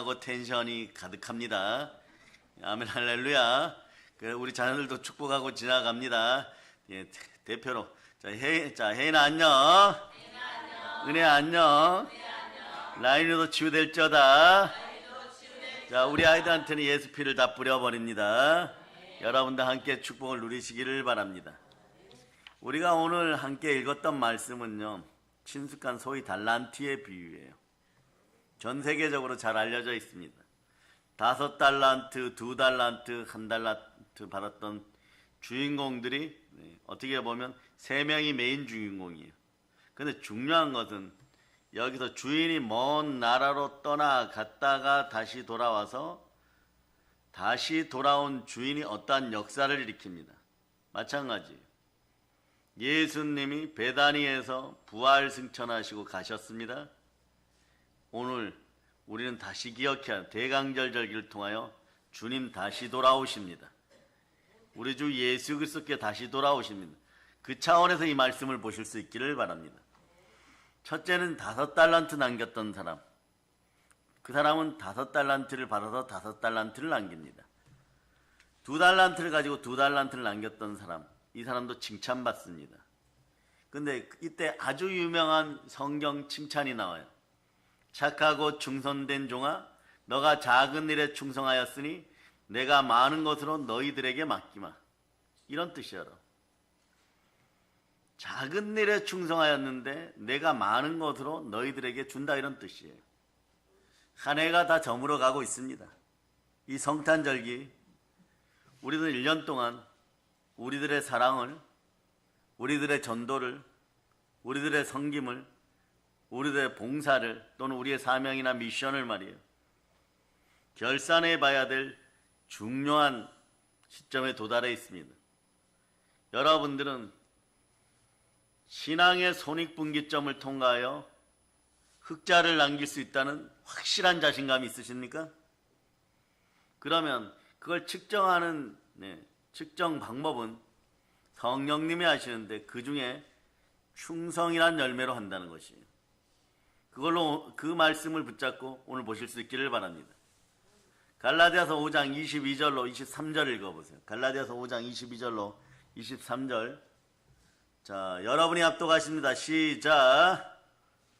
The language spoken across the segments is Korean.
기뻐하고 텐션이 가득합니다. 아멘 할렐루야. 우리 자녀들도 축복하고 지나갑니다. 예, 대표로 혜인아 안녕. 은혜 안녕. 라인으로 치유될지어다. 자, 우리 아이들한테는 예수 피를 다 뿌려버립니다. 여러분들 함께 축복을 누리시기를 바랍니다. 우리가 오늘 함께 읽었던 말씀은요, 친숙한 소위 달란트의 비유예요. 전 세계적으로 잘 알려져 있습니다. 5달란트, 2달란트, 1달란트 받았던 주인공들이 어떻게 보면 3명이 메인 주인공이에요. 근데 중요한 것은 여기서 주인이 먼 나라로 떠나갔다가 다시 돌아와서 다시 돌아온 주인이 어떠한 역사를 일으킵니다. 마찬가지예요. 예수님이 베다니에서 부활 승천하시고 가셨습니다. 오늘 우리는 다시 기억해야 대강절 절기를 통하여 주님 다시 돌아오십니다. 우리 주 예수 그리스도께 다시 돌아오십니다. 그 차원에서 이 말씀을 보실 수 있기를 바랍니다. 첫째는 5달란트 남겼던 사람. 그 사람은 5달란트를 받아서 5달란트를 남깁니다. 2달란트를 가지고 2달란트를 남겼던 사람. 이 사람도 칭찬받습니다. 근데 이때 아주 유명한 성경 칭찬이 나와요. 착하고 충성된 종아, 너가 작은 일에 충성하였으니 내가 많은 것으로 너희들에게 맡기마. 이런 뜻이에요. 작은 일에 충성하였는데 내가 많은 것으로 너희들에게 준다, 이런 뜻이에요. 한 해가 다 저물어 가고 있습니다. 이 성탄절기 우리는 1년 동안 우리들의 사랑을, 우리들의 전도를, 우리들의 섬김을, 우리들의 봉사를, 또는 우리의 사명이나 미션을 말이에요, 결산해 봐야 될 중요한 시점에 도달해 있습니다. 여러분들은 신앙의 손익분기점을 통과하여 흑자를 남길 수 있다는 확실한 자신감이 있으십니까? 그러면 그걸 측정하는 측정 방법은 성령님이 하시는데, 그 중에 충성이란 열매로 한다는 것이에요. 그걸로 그 말씀을 붙잡고 오늘 보실 수 있기를 바랍니다. 갈라디아서 5장 22절로 23절 읽어보세요. 갈라디아서 5장 22절로 23절. 자, 여러분이 압도하십니다. 시작.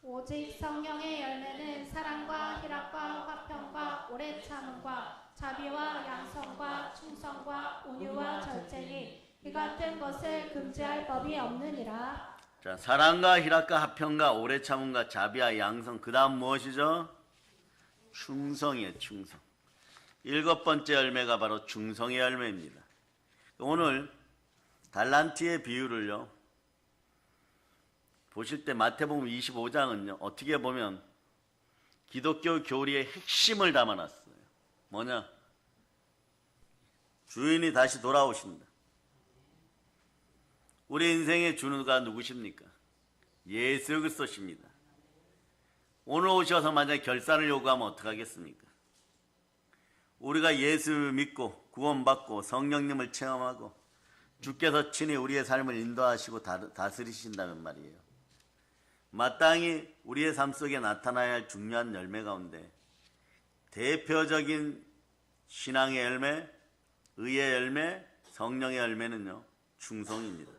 오직 성령의 열매는 사랑과 희락과 화평과 오래 참음과 자비와 양성과 충성과 온유와 절제니 이 같은 것을 금지할 법이 없느니라. 자, 사랑과 희락과 화평과 오래 참음과 자비와 양성, 그 다음 무엇이죠? 충성이에요. 충성. 7번째 열매가 바로 충성의 열매입니다. 오늘 달란트의 비유를요, 보실 때 마태복음 25장은요, 어떻게 보면 기독교 교리의 핵심을 담아놨어요. 뭐냐? 주인이 다시 돌아오신다. 우리 인생의 주인가 누구십니까? 예수 그리스도십니다. 오늘 오셔서 만약에 결산을 요구하면 어떡하겠습니까? 우리가 예수 믿고 구원받고 성령님을 체험하고 주께서 친히 우리의 삶을 인도하시고 다스리신다면 말이에요, 마땅히 우리의 삶 속에 나타나야 할 중요한 열매 가운데 대표적인 신앙의 열매, 의의 열매, 성령의 열매는요, 충성입니다.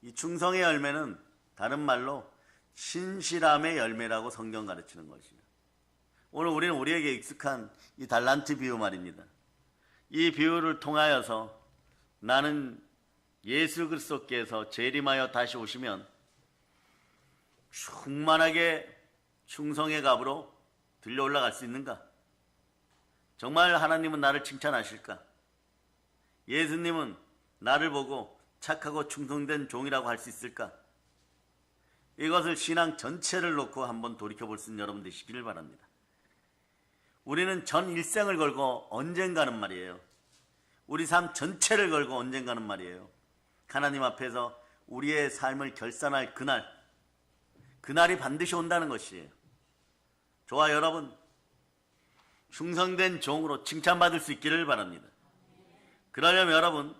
이 충성의 열매는 다른 말로 신실함의 열매라고 성경 가르치는 것이에요. 오늘 우리는 우리에게 익숙한 이 달란트 비유 말입니다. 이 비유를 통하여서 나는 예수 그리스도께서 재림하여 다시 오시면 충만하게 충성의 값으로 들려 올라갈 수 있는가? 정말 하나님은 나를 칭찬하실까? 예수님은 나를 보고 착하고 충성된 종이라고 할 수 있을까? 이것을 신앙 전체를 놓고 한번 돌이켜볼 수 있는 여러분 되시기를 바랍니다. 우리는 전 일생을 걸고 언젠가는 말이에요, 우리 삶 전체를 걸고 언젠가는 말이에요, 하나님 앞에서 우리의 삶을 결산할 그날이 반드시 온다는 것이에요. 저와 여러분 충성된 종으로 칭찬받을 수 있기를 바랍니다. 그러려면 여러분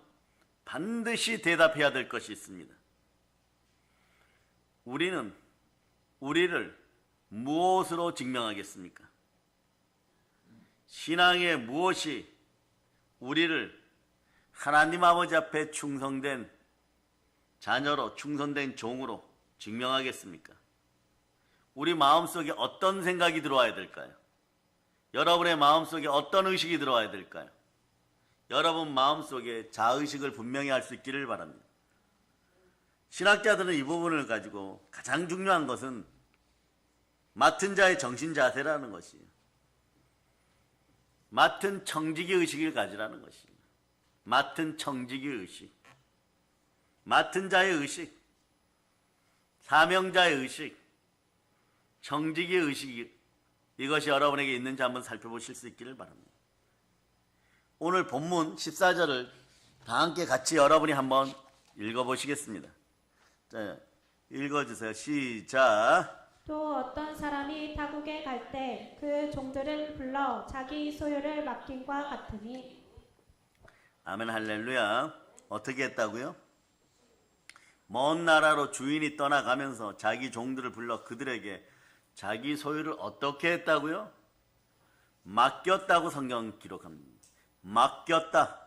반드시 대답해야 될 것이 있습니다. 우리는 우리를 무엇으로 증명하겠습니까? 신앙의 무엇이 우리를 하나님 아버지 앞에 충성된 자녀로, 충성된 종으로 증명하겠습니까? 우리 마음속에 어떤 생각이 들어와야 될까요? 여러분의 마음속에 어떤 의식이 들어와야 될까요? 여러분 마음속에 자의식을 분명히 할 수 있기를 바랍니다. 신학자들은 이 부분을 가지고 가장 중요한 것은 맡은 자의 정신 자세라는 것이에요. 맡은 청지기 의식을 가지라는 것입니다. 맡은 청지기 의식, 맡은 자의 의식, 사명자의 의식, 청지기 의식, 이것이 여러분에게 있는지 한번 살펴보실 수 있기를 바랍니다. 오늘 본문 14절을 다 함께 같이 여러분이 한번 읽어보시겠습니다. 자, 읽어주세요. 시작. 또 어떤 사람이 타국에 갈 때 그 종들을 불러 자기 소유를 맡김과 같으니. 아멘 할렐루야. 어떻게 했다고요? 먼 나라로 주인이 떠나가면서 자기 종들을 불러 그들에게 자기 소유를 어떻게 했다고요? 맡겼다고 성경 기록합니다. 맡겼다.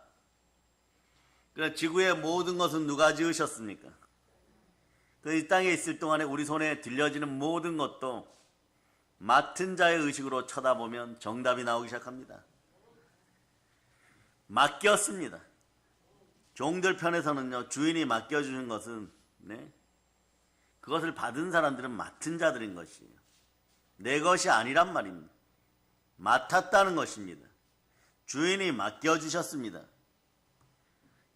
그러니까 지구의 모든 것은 누가 지으셨습니까? 이 땅에 있을 동안에 우리 손에 들려지는 모든 것도 맡은 자의 의식으로 쳐다보면 정답이 나오기 시작합니다. 맡겼습니다. 종들 편에서는요, 주인이 맡겨주는 것은 그것을 받은 사람들은 맡은 자들인 것이에요. 내 것이 아니란 말입니다. 맡았다는 것입니다. 주인이 맡겨주셨습니다.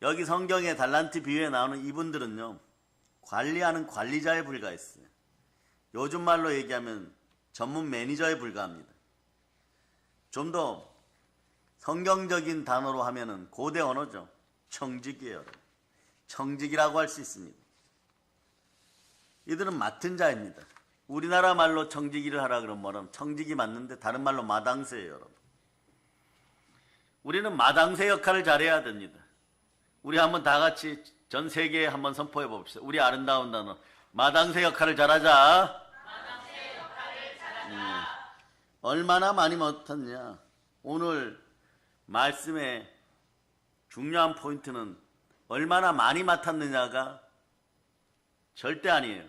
여기 성경의 달란트 비유에 나오는 이분들은요, 관리하는 관리자에 불과했어요. 요즘 말로 얘기하면 전문 매니저에 불과합니다. 좀 더 성경적인 단어로 하면은 고대 언어죠. 청직이에요. 청직이라고 할 수 있습니다. 이들은 맡은 자입니다. 우리나라 말로 청지기를 하라 그러면 뭐라면 청지기 맞는데 다른 말로 마당새예요, 여러분. 우리는 마당새 역할을 잘해야 됩니다. 우리 한번 다 같이 전 세계에 한번 선포해 봅시다. 우리 아름다운 단어 마당새 역할을 잘하자. 마당새 역할을 잘하자. 얼마나 많이 못했냐. 오늘 말씀의 중요한 포인트는 얼마나 많이 맡았느냐가 절대 아니에요.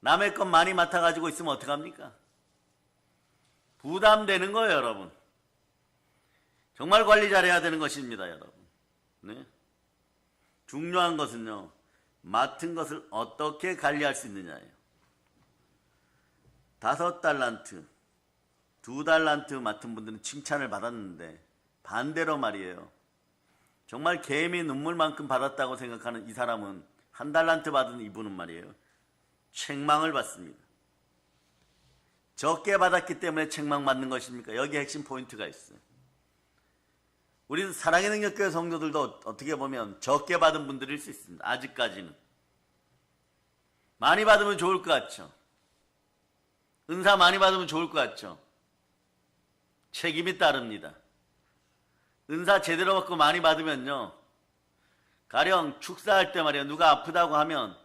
남의 것 많이 맡아가지고 있으면 어떡합니까? 부담되는 거예요, 여러분. 정말 관리 잘해야 되는 것입니다, 여러분. 네? 중요한 것은요, 맡은 것을 어떻게 관리할 수 있느냐예요. 5달란트, 2달란트 맡은 분들은 칭찬을 받았는데 반대로 말이에요. 정말 개미 눈물만큼 받았다고 생각하는 이 사람은 1달란트 받은 이분은 말이에요. 책망을 받습니다. 적게 받았기 때문에 책망받는 것입니까? 여기 핵심 포인트가 있어요. 우리 사랑의 능력교회 성도들도 어떻게 보면 적게 받은 분들일 수 있습니다. 아직까지는. 많이 받으면 좋을 것 같죠? 은사 많이 받으면 좋을 것 같죠? 책임이 따릅니다. 은사 제대로 받고 많이 받으면요, 가령 축사할 때 말이에요, 누가 아프다고 하면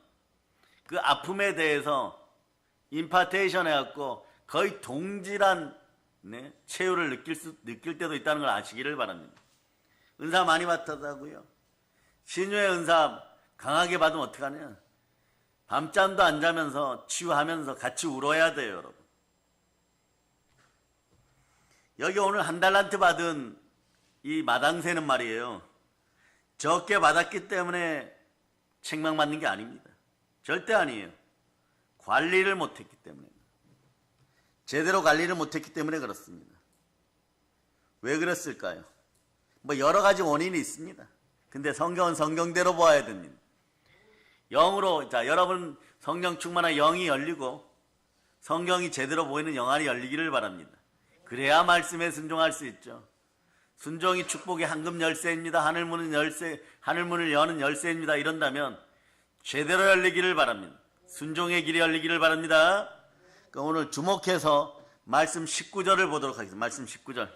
그 아픔에 대해서 임파테이션 해갖고 거의 동질한 체유를 느낄 때도 있다는 걸 아시기를 바랍니다. 은사 많이 받았다고요? 신유의 은사 강하게 받으면 어떡하냐? 밤잠도 안 자면서 치유하면서 같이 울어야 돼요, 여러분. 여기 오늘 1달란트 받은 이 마당새는 말이에요, 적게 받았기 때문에 책망받는 게 아닙니다. 절대 아니에요. 관리를 못했기 때문에, 제대로 관리를 못했기 때문에 그렇습니다. 왜 그랬을까요? 뭐 여러 가지 원인이 있습니다. 근데 성경은 성경대로 보아야 됩니다. 영으로, 자, 여러분 성령 충만한 영이 열리고 성경이 제대로 보이는 영안이 열리기를 바랍니다. 그래야 말씀에 순종할 수 있죠. 순종이 축복의 황금 열쇠입니다. 하늘문은 열쇠, 하늘문을 여는 열쇠입니다. 이런다면 제대로 열리기를 바랍니다. 순종의 길이 열리기를 바랍니다. 그러니까 오늘 주목해서 말씀 19절을 보도록 하겠습니다. 말씀 19절.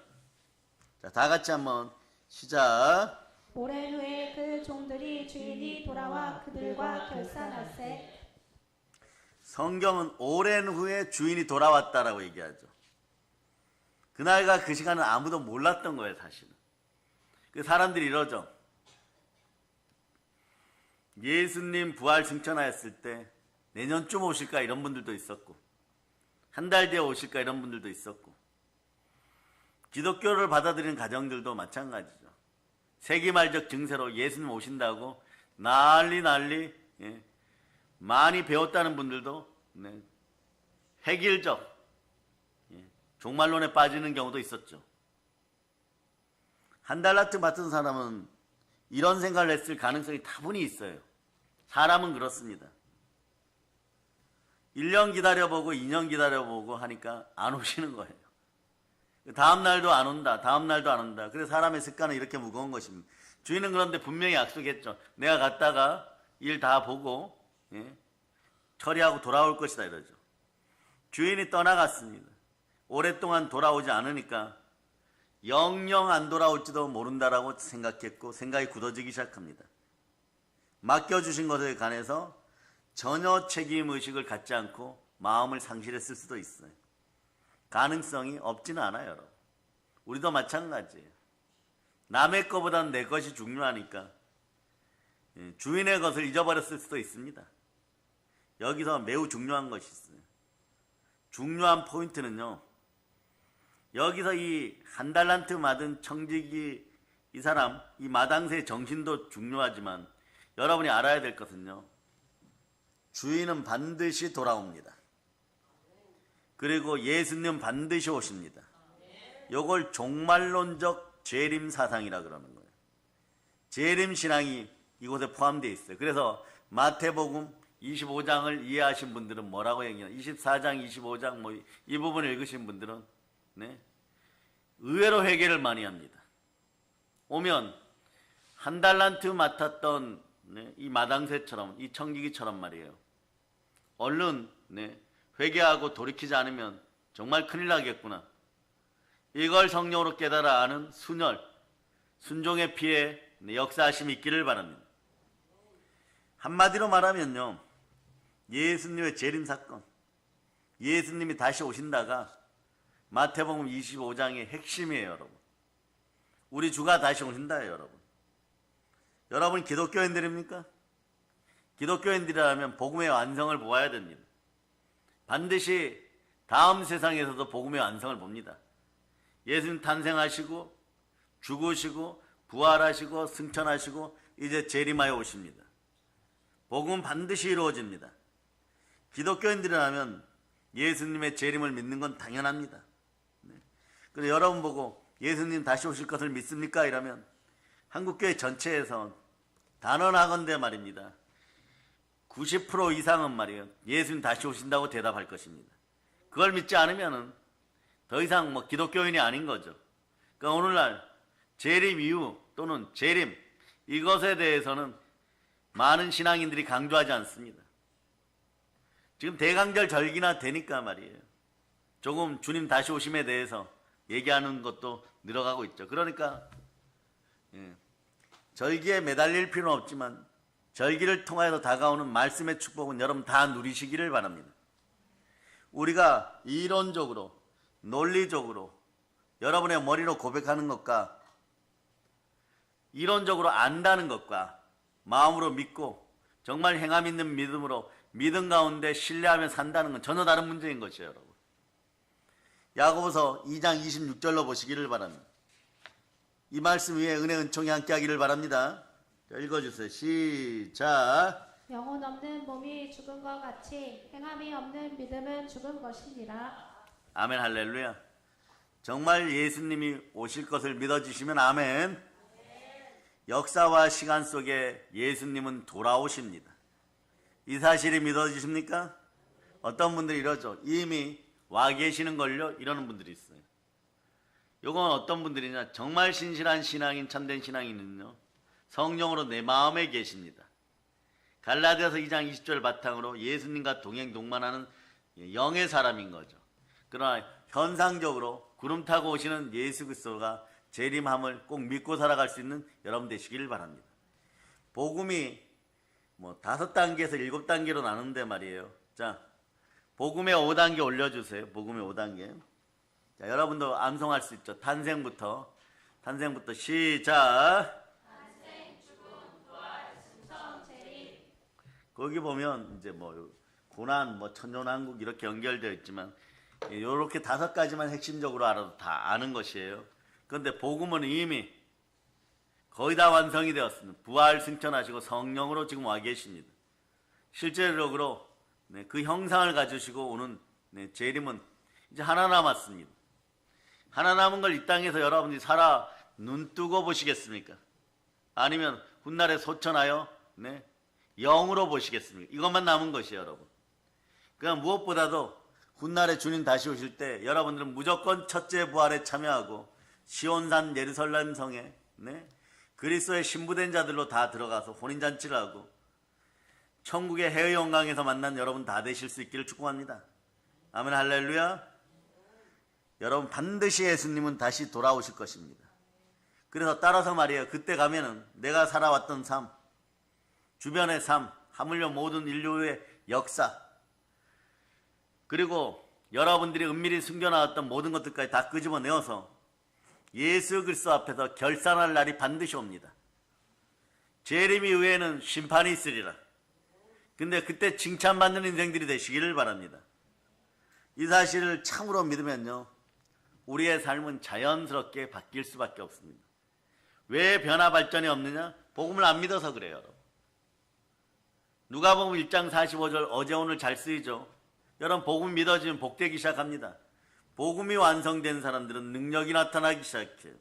자, 다 같이 한번 시작. 오랜 후에 그 종들이 주인이 돌아와 그들과 결산할세. 성경은 오랜 후에 주인이 돌아왔다라고 얘기하죠. 그날과 그 시간은 아무도 몰랐던 거예요, 사실은. 그 사람들이 이러죠. 예수님 부활 승천하였을 때 내년쯤 오실까 이런 분들도 있었고, 한 달 뒤에 오실까 이런 분들도 있었고, 기독교를 받아들이는 가정들도 마찬가지죠. 세기말적 증세로 예수님 오신다고 난리 많이 배웠다는 분들도 획일적 종말론에 빠지는 경우도 있었죠. 한 달라트 맡은 사람은 이런 생각을 했을 가능성이 다분히 있어요. 사람은 그렇습니다. 1년 기다려보고 2년 기다려보고 하니까 안 오시는 거예요. 다음 날도 안 온다. 다음 날도 안 온다. 그래서 사람의 습관은 이렇게 무거운 것입니다. 주인은 그런데 분명히 약속했죠. 내가 갔다가 일 다 보고 처리하고 돌아올 것이다 이러죠. 주인이 떠나갔습니다. 오랫동안 돌아오지 않으니까 영영 안 돌아올지도 모른다라고 생각했고 생각이 굳어지기 시작합니다. 맡겨주신 것에 관해서 전혀 책임의식을 갖지 않고 마음을 상실했을 수도 있어요. 가능성이 없지는 않아요, 여러분. 우리도 마찬가지예요. 남의 것보다는 내 것이 중요하니까 주인의 것을 잊어버렸을 수도 있습니다. 여기서 매우 중요한 것이 있어요. 중요한 포인트는요, 여기서 이 한 달란트 받은 청지기 이 사람, 이 마당새의 정신도 중요하지만 여러분이 알아야 될 것은요, 주인은 반드시 돌아옵니다. 그리고 예수님 반드시 오십니다. 이걸 종말론적 재림 사상이라 그러는 거예요. 재림 신앙이 이곳에 포함되어 있어요. 그래서 마태복음 25장을 이해하신 분들은 뭐라고 얘기해요? 24장, 25장 이 부분을 읽으신 분들은 의외로 회개를 많이 합니다. 오면 한 달란트 맡았던 이 마당새처럼, 이 청지기처럼 말이에요. 얼른 회개하고 돌이키지 않으면 정말 큰일 나겠구나. 이걸 성령으로 깨달아 아는 순혈, 순종의 피에 역사하심이 있기를 바랍니다. 한마디로 말하면요, 예수님의 재림 사건, 예수님이 다시 오신다가 마태복음 25장의 핵심이에요, 여러분. 우리 주가 다시 오신다예요, 여러분. 여러분 기독교인들입니까? 기독교인들이라면 복음의 완성을 보아야 됩니다. 반드시 다음 세상에서도 복음의 완성을 봅니다. 예수님 탄생하시고 죽으시고 부활하시고 승천하시고 이제 재림하여 오십니다. 복음은 반드시 이루어집니다. 기독교인들이라면 예수님의 재림을 믿는 건 당연합니다. 그래서 여러분 보고 예수님 다시 오실 것을 믿습니까? 이러면 한국교회 전체에서 단언하건대 말입니다. 90% 이상은 말이에요, 예수님 다시 오신다고 대답할 것입니다. 그걸 믿지 않으면 더 이상 기독교인이 아닌 거죠. 그러니까 오늘날 재림 이후 또는 재림 이것에 대해서는 많은 신앙인들이 강조하지 않습니다. 지금 대강절 절기나 되니까 말이에요, 조금 주님 다시 오심에 대해서 얘기하는 것도 늘어가고 있죠. 그러니까 절기에 매달릴 필요는 없지만 절기를 통하여서 다가오는 말씀의 축복은 여러분 다 누리시기를 바랍니다. 우리가 이론적으로 논리적으로 여러분의 머리로 고백하는 것과 이론적으로 안다는 것과 마음으로 믿고 정말 행함 있는 믿음으로 믿음 가운데 신뢰하며 산다는 건 전혀 다른 문제인 것이에요, 여러분. 야고보서 2장 26절로 보시기를 바랍니다. 이 말씀 위에 은혜 은총이 함께 하기를 바랍니다. 자, 읽어주세요. 시작. 영혼 없는 몸이 죽은 것 같이 행함이 없는 믿음은 죽은 것이니라. 아멘. 할렐루야. 정말 예수님이 오실 것을 믿어주시면 아멘. 역사와 시간 속에 예수님은 돌아오십니다. 이 사실이 믿어지십니까? 어떤 분들이 이러죠. 이미 와 계시는걸요? 이러는 분들이 있어요. 이건 어떤 분들이냐? 정말 신실한 신앙인, 참된 신앙인은요, 성령으로 내 마음에 계십니다. 갈라디아서 2장 20절 바탕으로 예수님과 동행 동반하는 영의 사람인 거죠. 그러나 현상적으로 구름 타고 오시는 예수 그리스도가 재림함을 꼭 믿고 살아갈 수 있는 여러분 되시기를 바랍니다. 복음이 5단계에서 7단계로 나누는데 말이에요. 자, 복음의 5단계 올려주세요. 복음의 5단계. 자, 여러분도 암송할 수 있죠. 탄생부터 시작. 거기 보면 이제 뭐 고난, 뭐 천년왕국 이렇게 연결되어 있지만 이렇게 5가지만 핵심적으로 알아도 다 아는 것이에요. 그런데 복음은 이미 거의 다 완성이 되었습니다. 부활 승천하시고 성령으로 지금 와 계십니다. 실제적으로 그 형상을 가지시고 오는 재림은 이제 하나 남았습니다. 하나 남은 걸 이 땅에서 여러분들이 살아 눈 뜨고 보시겠습니까? 아니면 훗날에 소천하여 영으로 보시겠습니까? 이것만 남은 것이에요, 여러분. 그러니까 무엇보다도 훗날에 주님 다시 오실 때 여러분들은 무조건 첫째 부활에 참여하고 시온산 예루살렘 성에 그리스도의 신부된 자들로 다 들어가서 혼인잔치를 하고 천국의 해의 영광에서 만난 여러분 다 되실 수 있기를 축복합니다. 아멘, 할렐루야. 여러분 반드시 예수님은 다시 돌아오실 것입니다. 그래서 따라서 말이에요. 그때 가면은 내가 살아왔던 삶, 주변의 삶, 하물며 모든 인류의 역사, 그리고 여러분들이 은밀히 숨겨놨던 모든 것들까지 다 끄집어내어서 예수 그리스도 앞에서 결산할 날이 반드시 옵니다. 재림 이후에는 심판이 있으리라. 근데 그때 칭찬받는 인생들이 되시기를 바랍니다. 이 사실을 참으로 믿으면요, 우리의 삶은 자연스럽게 바뀔 수밖에 없습니다. 왜 변화 발전이 없느냐? 복음을 안 믿어서 그래요, 여러분. 누가복음 1장 45절 어제 오늘 잘 쓰이죠. 여러분 복음 믿어지면 복되기 시작합니다. 복음이 완성된 사람들은 능력이 나타나기 시작해요.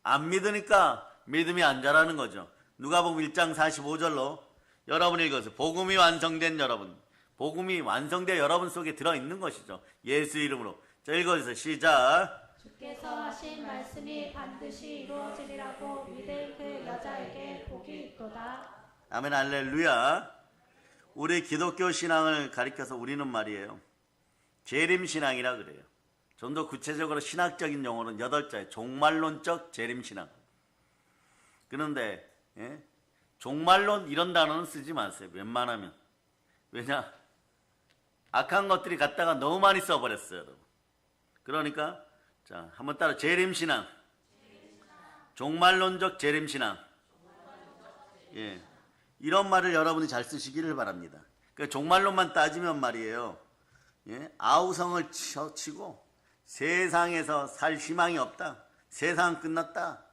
안 믿으니까 믿음이 안 자라는 거죠. 누가복음 1장 45절로 여러분 읽어서 복음이 완성된 여러분, 복음이 완성된 여러분 속에 들어있는 것이죠. 예수 이름으로. 자, 읽어주세요. 시작. 주께서 하신 말씀이 반드시 이루어지리라고 믿을 그 여자에게 복이 있도다. 아멘, 할렐루야. 우리 기독교 신앙을 가리켜서 우리는 말이에요, 재림신앙이라 그래요. 좀 더 구체적으로 신학적인 용어는 8자예요. 종말론적 재림신앙. 그런데 종말론 이런 단어는 쓰지 마세요. 웬만하면. 왜냐? 악한 것들이 갖다가 너무 많이 써버렸어요, 여러분. 그러니까 자, 한번 따라. 재림신앙, 종말론적 재림신앙. 예, 이런 말을 여러분이 잘 쓰시기를 바랍니다. 그러니까 종말론만 따지면 말이에요, 아우성을 치고 세상에서 살 희망이 없다, 세상 끝났다,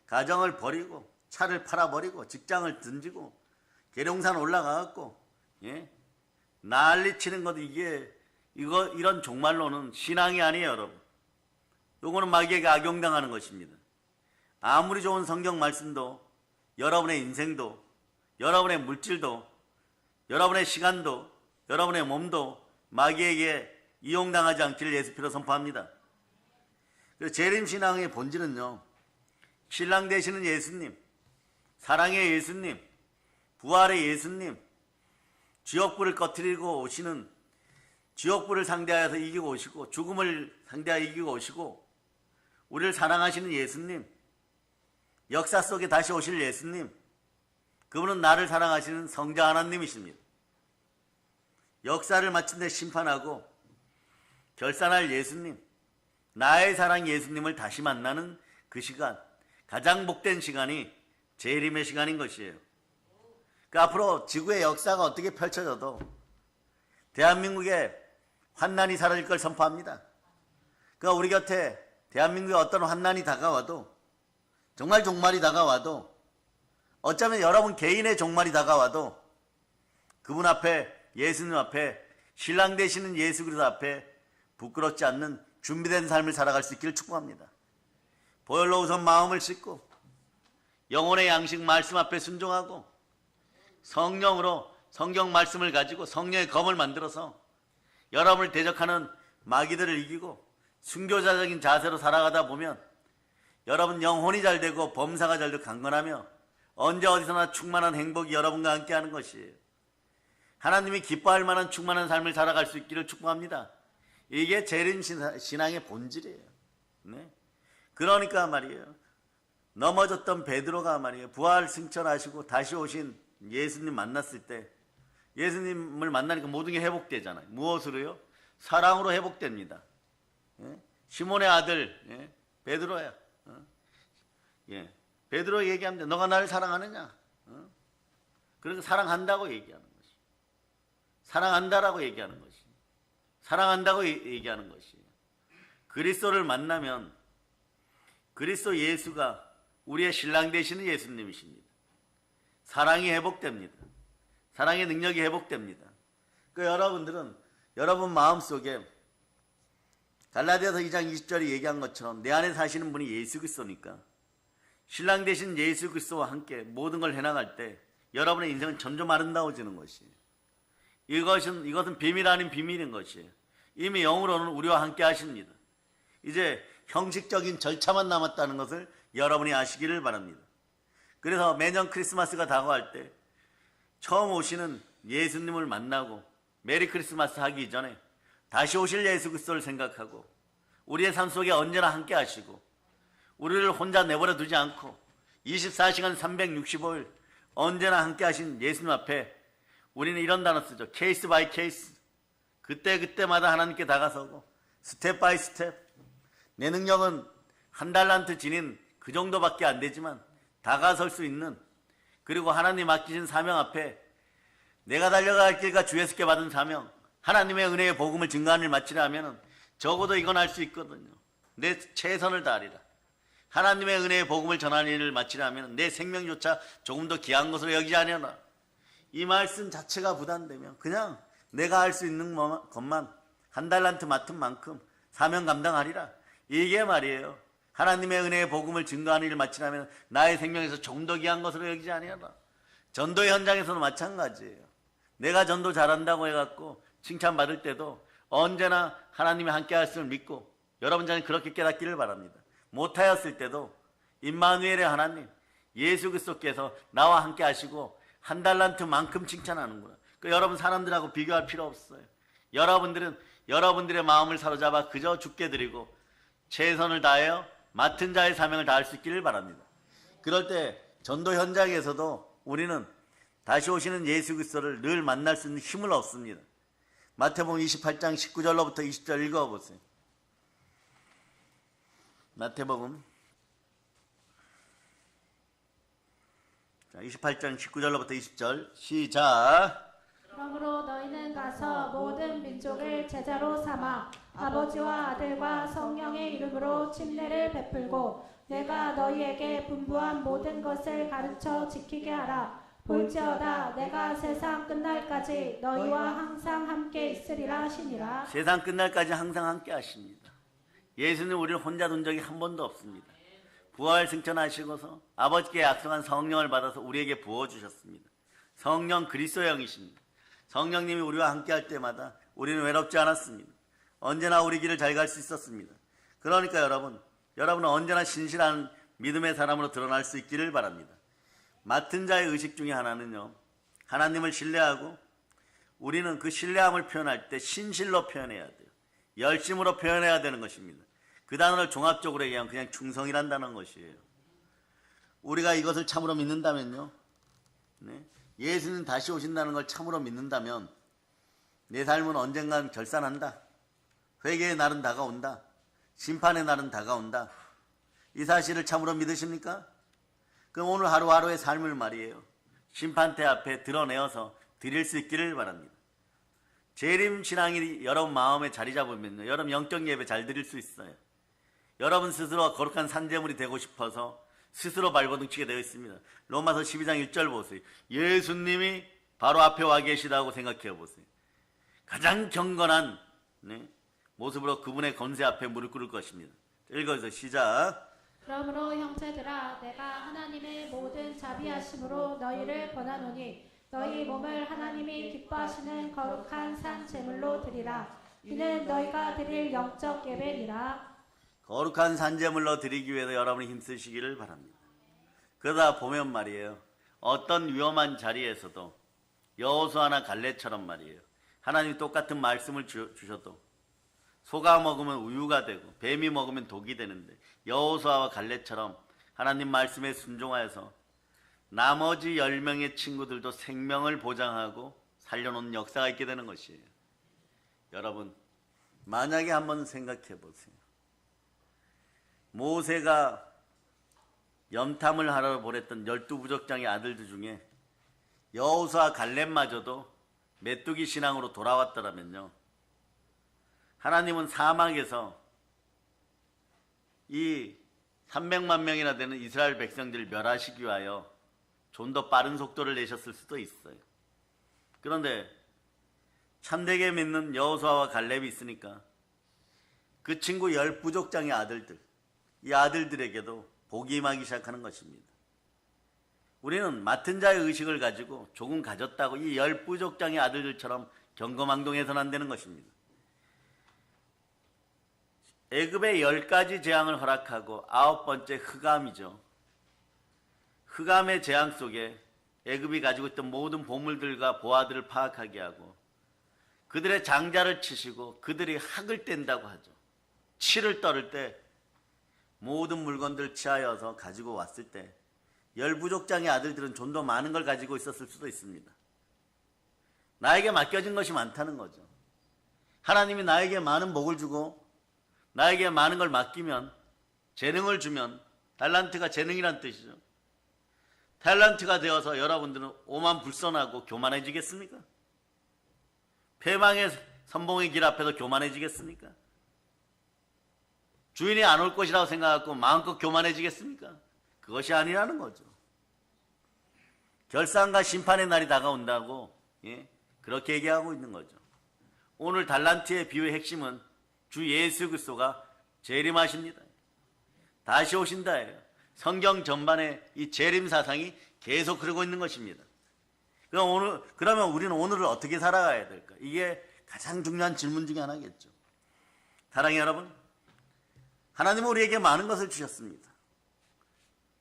가정을 버리고 차를 팔아버리고 직장을 던지고 계룡산 올라가갖고 난리치는 것도 이런 종말론은 신앙이 아니에요, 여러분. 요거는 마귀에게 악용당하는 것입니다. 아무리 좋은 성경 말씀도 여러분의 인생도 여러분의 물질도 여러분의 시간도 여러분의 몸도 마귀에게 이용당하지 않기를 예수 피로 선포합니다. 그래서 재림신앙의 본질은요, 신랑 되시는 예수님, 사랑의 예수님, 부활의 예수님, 지옥불을 꺼트리고 오시는, 지옥불을 상대하여서 이기고 오시고 죽음을 상대하여 이기고 오시고 우리를 사랑하시는 예수님, 역사 속에 다시 오실 예수님, 그분은 나를 사랑하시는 성자 하나님이십니다. 역사를 마침내 심판하고 결산할 예수님, 나의 사랑 예수님을 다시 만나는 그 시간, 가장 복된 시간이 재림의 시간인 것이에요. 그 앞으로 지구의 역사가 어떻게 펼쳐져도 대한민국에 환난이 사라질 걸 선포합니다. 그러니까 우리 곁에 대한민국에 어떤 환난이 다가와도, 정말 종말이 다가와도, 어쩌면 여러분 개인의 종말이 다가와도 그분 앞에, 예수님 앞에, 신랑 되시는 예수 그리스도 앞에 부끄럽지 않는 준비된 삶을 살아갈 수 있기를 축복합니다. 보혈로 우선 마음을 씻고 영혼의 양식 말씀 앞에 순종하고 성령으로 성경 말씀을 가지고 성령의 검을 만들어서 여러분을 대적하는 마귀들을 이기고 순교자적인 자세로 살아가다 보면 여러분 영혼이 잘 되고 범사가 잘 되고 강건하며 언제 어디서나 충만한 행복이 여러분과 함께하는 것이에요. 하나님이 기뻐할 만한 충만한 삶을 살아갈 수 있기를 축복합니다. 이게 재림신앙의 본질이에요. 그러니까 말이에요, 넘어졌던 베드로가 말이에요, 부활 승천하시고 다시 오신 예수님 만났을 때, 예수님을 만나니까 모든 게 회복되잖아요. 무엇으로요? 사랑으로 회복됩니다. 시몬의 아들 베드로야. 베드로 얘기하면 돼. 너가 나를 사랑하느냐? 그래서 사랑한다고 얘기하는 것이. 사랑한다라고 얘기하는 것이. 사랑한다고 얘기하는 것이. 그리스도를 만나면 그리스도 예수가 우리의 신랑 되시는 예수님이십니다. 사랑이 회복됩니다. 사랑의 능력이 회복됩니다. 그 여러분들은 여러분 마음속에 갈라디아서 2장 20절에 얘기한 것처럼 내 안에 사시는 분이 예수 그리스도니까 신랑 되신 예수 그리스도와 함께 모든 걸 해나갈 때 여러분의 인생은 점점 아름다워지는 것이에요. 이것은 비밀 아닌 비밀인 것이에요. 이미 영으로는 우리와 함께 하십니다. 이제 형식적인 절차만 남았다는 것을 여러분이 아시기를 바랍니다. 그래서 매년 크리스마스가 다가갈 때 처음 오시는 예수님을 만나고 메리 크리스마스 하기 전에 다시 오실 예수 그리스도를 생각하고 우리의 삶 속에 언제나 함께 하시고 우리를 혼자 내버려 두지 않고 24시간 365일 언제나 함께 하신 예수님 앞에 우리는 이런 단어 쓰죠. 케이스 바이 케이스. 그때마다 하나님께 다가서고 스텝 바이 스텝. 내 능력은 한 달란트 지닌 그 정도밖에 안 되지만 다가설 수 있는, 그리고 하나님 맡기신 사명 앞에 내가 달려갈 길과 주 예수께 받은 사명, 하나님의 은혜의 복음을 증거하는 일 마치려 하면 적어도 이건 할 수 있거든요. 내 최선을 다하리라. 하나님의 은혜의 복음을 전하는 일을 마치려 하면 내 생명조차 조금 더 귀한 것으로 여기지 아니하나. 이 말씀 자체가 부담되면 그냥 내가 할 수 있는 것만 한 달란트 맡은 만큼 사명 감당하리라. 이게 말이에요. 하나님의 은혜의 복음을 증거하는 일을 마치려면 나의 생명에서 조금 더 귀한 것으로 여기지 아니하나. 전도 현장에서도 마찬가지예요. 내가 전도 잘한다고 해갖고 칭찬받을 때도 언제나 하나님이 함께 하심을 믿고 여러분 자는 그렇게 깨닫기를 바랍니다. 못하였을 때도 임마누엘의 하나님 예수 그리스도께서 나와 함께 하시고 한 달란트만큼 칭찬하는구나. 여러분 사람들하고 비교할 필요 없어요. 여러분들은 여러분들의 마음을 사로잡아 그저 주께 드리고 최선을 다하여 맡은 자의 사명을 다할 수 있기를 바랍니다. 그럴 때 전도 현장에서도 우리는 다시 오시는 예수 그리스도를 늘 만날 수 있는 힘을 얻습니다. 마태복음 28장 19절로부터 20절 읽어보세요. 마태복음 28장 19절로부터 20절 시작. 그러므로 너희는 가서 모든 민족을 제자로 삼아 아버지와 아들과 성령의 이름으로 침례를 베풀고 내가 너희에게 분부한 모든 것을 가르쳐 지키게 하라. 볼지어다 내가 세상 끝날까지 너희와 항상 함께 있으리라 하시니라. 세상 끝날까지 항상 함께 하십니다. 예수는 우리를 혼자 둔 적이 한 번도 없습니다. 부활 승천하시고서 아버지께 약속한 성령을 받아서 우리에게 부어주셨습니다. 성령 그리스도의 영이십니다. 성령님이 우리와 함께 할 때마다 우리는 외롭지 않았습니다. 언제나 우리 길을 잘 갈 수 있었습니다. 그러니까 여러분은 언제나 신실한 믿음의 사람으로 드러날 수 있기를 바랍니다. 맡은 자의 의식 중에 하나는요, 하나님을 신뢰하고 우리는 그 신뢰함을 표현할 때 신실로 표현해야 돼요. 열심으로 표현해야 되는 것입니다. 그 단어를 종합적으로 얘기하면 그냥 충성이란다는 것이에요. 우리가 이것을 참으로 믿는다면요, 예수님 다시 오신다는 걸 참으로 믿는다면 내 삶은 언젠간 결산한다. 회개의 날은 다가온다. 심판의 날은 다가온다. 이 사실을 참으로 믿으십니까? 그럼 오늘 하루하루의 삶을 말이에요, 심판대 앞에 드러내어서 드릴 수 있기를 바랍니다. 재림신앙이 여러분 마음에 자리 잡으면요, 여러분 영적 예배 잘 드릴 수 있어요. 여러분 스스로 거룩한 산재물이 되고 싶어서 스스로 발버둥치게 되어 있습니다. 로마서 12장 1절 보세요. 예수님이 바로 앞에 와 계시다고 생각해 보세요. 가장 경건한 모습으로 그분의 권세 앞에 무릎 꿇을 것입니다. 읽어서 시작. 그러므로 형제들아 내가 하나님의 모든 자비하심으로 너희를 권하노니 너희 몸을 하나님이 기뻐하시는 거룩한 산 제물로 드리라. 이는 너희가 드릴 영적 예배니라. 거룩한 산제물로 드리기 위해서 여러분이 힘쓰시기를 바랍니다. 그러다 보면 말이에요, 어떤 위험한 자리에서도 여호수아나 갈렙처럼 말이에요, 하나님이 똑같은 말씀을 주셔도 소가 먹으면 우유가 되고 뱀이 먹으면 독이 되는데 여호수아와 갈렙처럼 하나님 말씀에 순종하여서 나머지 10명의 친구들도 생명을 보장하고 살려놓은 역사가 있게 되는 것이에요. 여러분 만약에 한번 생각해 보세요. 모세가 염탐을 하러 보냈던 12부족장의 아들들 중에 여호수아 갈렙마저도 메뚜기 신앙으로 돌아왔더라면요, 하나님은 사막에서 이 300만 명이나 되는 이스라엘 백성들을 멸하시기 위하여 좀 더 빠른 속도를 내셨을 수도 있어요. 그런데 참되게 믿는 여호수아와 갈렙이 있으니까 그 친구 10부족장의 아들들, 이 아들들에게도 복이 임하기 시작하는 것입니다. 우리는 맡은 자의 의식을 가지고 조금 가졌다고 이 10부족장의 아들들처럼 경거망동해서는 안 되는 것입니다. 애굽의 10가지 재앙을 허락하고 9번째 흑암이죠. 흑암의 재앙 속에 애굽이 가지고 있던 모든 보물들과 보화들을 파악하게 하고 그들의 장자를 치시고 그들이 학을 뗀다고 하죠. 치를 떨을 때 모든 물건들을 취하여서 가지고 왔을 때 10부족장의 아들들은 좀 더 많은 걸 가지고 있었을 수도 있습니다. 나에게 맡겨진 것이 많다는 거죠. 하나님이 나에게 많은 복을 주고 나에게 많은 걸 맡기면, 재능을 주면, 달란트가 재능이란 뜻이죠. 탤런트가 되어서 여러분들은 오만불선하고 교만해지겠습니까? 패망의 선봉의 길 앞에서 교만해지겠습니까? 주인이 안 올 것이라고 생각하고 마음껏 교만해지겠습니까? 그것이 아니라는 거죠. 결산과 심판의 날이 다가온다고, 그렇게 얘기하고 있는 거죠. 오늘 달란트의 비유의 핵심은 주 예수 그리스도가 재림하십니다. 다시 오신다예요. 성경 전반에 이 재림 사상이 계속 흐르고 있는 것입니다. 그러면 우리는 오늘을 어떻게 살아가야 될까? 이게 가장 중요한 질문 중에 하나겠죠. 사랑의 여러분, 하나님은 우리에게 많은 것을 주셨습니다.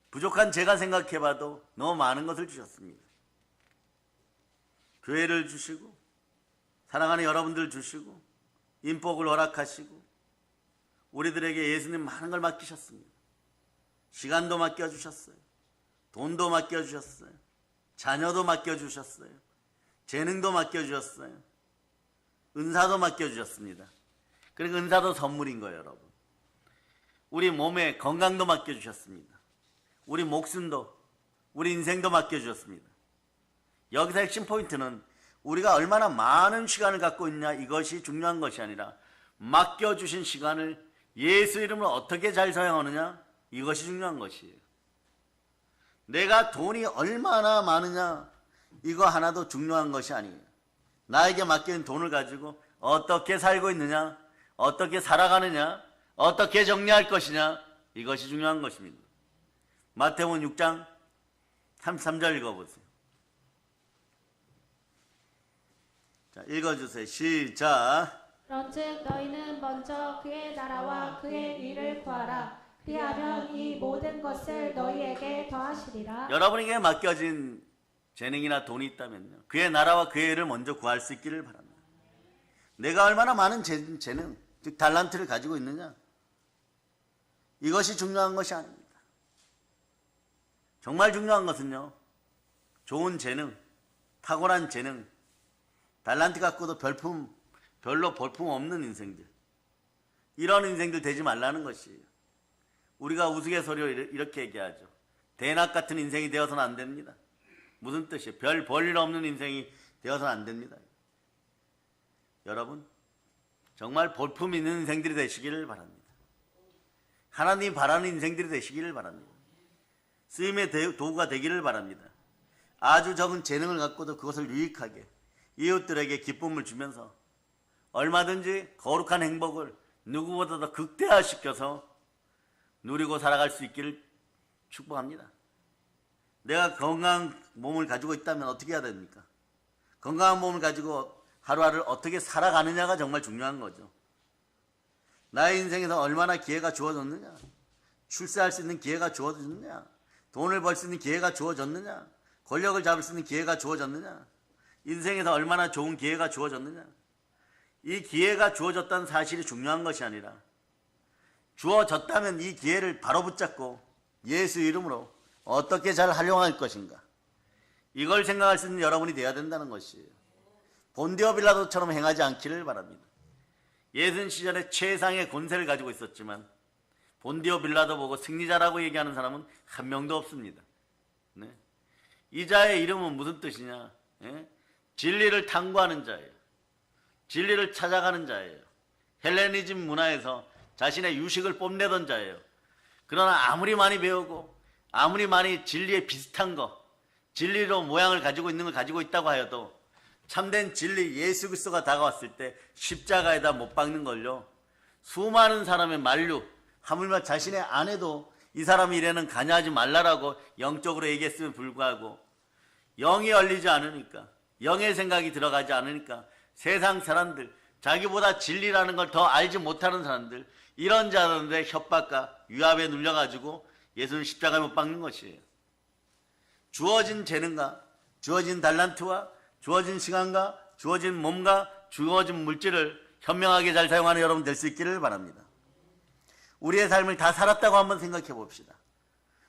부족한 제가 생각해봐도 너무 많은 것을 주셨습니다. 교회를 주시고 사랑하는 여러분들 주시고 인복을 허락하시고 우리들에게 예수님 많은 걸 맡기셨습니다. 시간도 맡겨주셨어요. 돈도 맡겨주셨어요. 자녀도 맡겨주셨어요. 재능도 맡겨주셨어요. 은사도 맡겨주셨습니다. 그러니까 은사도 선물인 거예요, 여러분. 우리 몸에 건강도 맡겨주셨습니다. 우리 목숨도, 우리 인생도 맡겨주셨습니다. 여기서 핵심 포인트는 우리가 얼마나 많은 시간을 갖고 있냐, 이것이 중요한 것이 아니라 맡겨주신 시간을 예수 이름으로 어떻게 잘 사용하느냐, 이것이 중요한 것이에요. 내가 돈이 얼마나 많으냐, 이거 하나도 중요한 것이 아니에요. 나에게 맡긴 돈을 가지고 어떻게 살고 있느냐, 어떻게 살아가느냐, 어떻게 정리할 것이냐, 이것이 중요한 것입니다. 마태복음 6장 33절 읽어보세요. 자, 읽어주세요. 시작. 그런즉 너희는 먼저 그의 나라와 그의 의를 구하라. 그리하면 이 모든 것을 너희에게 더하시리라. 여러분에게 맡겨진 재능이나 돈이 있다면요, 그의 나라와 그의 의를 먼저 구할 수 있기를 바랍니다. 내가 얼마나 많은 재능, 즉 달란트를 가지고 있느냐, 이것이 중요한 것이 아닙니다. 정말 중요한 것은요, 좋은 재능, 탁월한 재능, 달란트 갖고도 별로 볼품 없는 인생들, 이런 인생들 되지 말라는 것이에요. 우리가 우스갯소리로 이렇게 얘기하죠. 대낮 같은 인생이 되어서는 안 됩니다. 무슨 뜻이에요? 별 볼일 없는 인생이 되어서는 안 됩니다. 여러분, 정말 볼품 있는 인생들이 되시기를 바랍니다. 하나님이 바라는 인생들이 되시기를 바랍니다. 쓰임의 도구가 되기를 바랍니다. 아주 적은 재능을 갖고도 그것을 유익하게 이웃들에게 기쁨을 주면서 얼마든지 거룩한 행복을 누구보다 더 극대화시켜서 누리고 살아갈 수 있기를 축복합니다. 내가 건강한 몸을 가지고 있다면 어떻게 해야 됩니까? 건강한 몸을 가지고 하루하루를 어떻게 살아가느냐가 정말 중요한 거죠. 나의 인생에서 얼마나 기회가 주어졌느냐, 출세할 수 있는 기회가 주어졌느냐, 돈을 벌 수 있는 기회가 주어졌느냐, 권력을 잡을 수 있는 기회가 주어졌느냐, 인생에서 얼마나 좋은 기회가 주어졌느냐, 이 기회가 주어졌다는 사실이 중요한 것이 아니라 주어졌다면 이 기회를 바로 붙잡고 예수 이름으로 어떻게 잘 활용할 것인가, 이걸 생각할 수 있는 여러분이 되어야 된다는 것이에요. 본디오 빌라도처럼 행하지 않기를 바랍니다. 예수님 시절에 최상의 권세를 가지고 있었지만 본디오 빌라도 보고 승리자라고 얘기하는 사람은 한 명도 없습니다. 네. 이 자의 이름은 무슨 뜻이냐? 예? 진리를 탐구하는 자예요. 진리를 찾아가는 자예요. 헬레니즘 문화에서 자신의 유식을 뽐내던 자예요. 그러나 아무리 많이 배우고 아무리 많이 진리에 비슷한 거, 진리로 모양을 가지고 있는 걸 가지고 있다고 하여도 참된 진리 예수 그리스도가 다가왔을 때 십자가에다 못 박는 걸요, 수많은 사람의 만류, 하물며 자신의 아내도 이 사람이 이래는 관여하지 말라라고 영적으로 얘기했음에 불구하고 영이 열리지 않으니까, 영의 생각이 들어가지 않으니까 세상 사람들, 자기보다 진리라는 걸 더 알지 못하는 사람들, 이런 자들의 협박과 유압에 눌려가지고 예수는 십자가에 못 박는 것이에요. 주어진 재능과 주어진 달란트와 주어진 시간과 주어진 몸과 주어진 물질을 현명하게 잘 사용하는 여러분 될 수 있기를 바랍니다. 우리의 삶을 다 살았다고 한번 생각해 봅시다.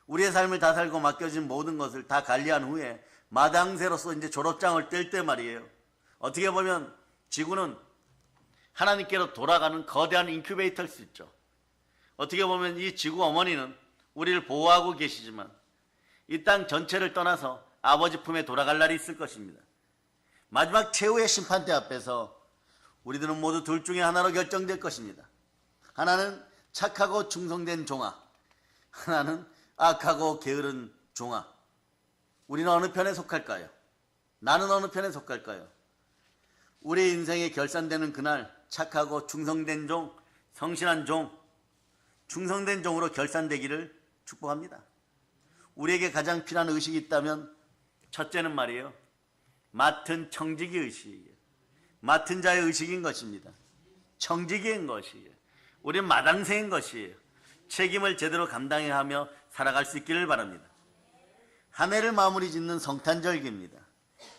우리의 삶을 다 살고 맡겨진 모든 것을 다 관리한 후에 마당새로서 이제 졸업장을 뗄 때 말이에요. 어떻게 보면 지구는 하나님께로 돌아가는 거대한 인큐베이터일 수 있죠. 어떻게 보면 이 지구 어머니는 우리를 보호하고 계시지만 이 땅 전체를 떠나서 아버지 품에 돌아갈 날이 있을 것입니다. 마지막 최후의 심판대 앞에서 우리들은 모두 둘 중에 하나로 결정될 것입니다. 하나는 착하고 충성된 종아, 하나는 악하고 게으른 종아. 우리는 어느 편에 속할까요? 나는 어느 편에 속할까요? 우리 인생이 결산되는 그날 착하고 충성된 종, 성실한 종, 충성된 종으로 결산되기를 축복합니다. 우리에게 가장 필요한 의식이 있다면 첫째는 말이에요, 맡은 청지기 의식이에요. 맡은 자의 의식인 것입니다. 청지기인 것이에요. 우리는 마당새인 것이에요. 책임을 제대로 감당해야 하며 살아갈 수 있기를 바랍니다. 한 해를 마무리 짓는 성탄절기입니다.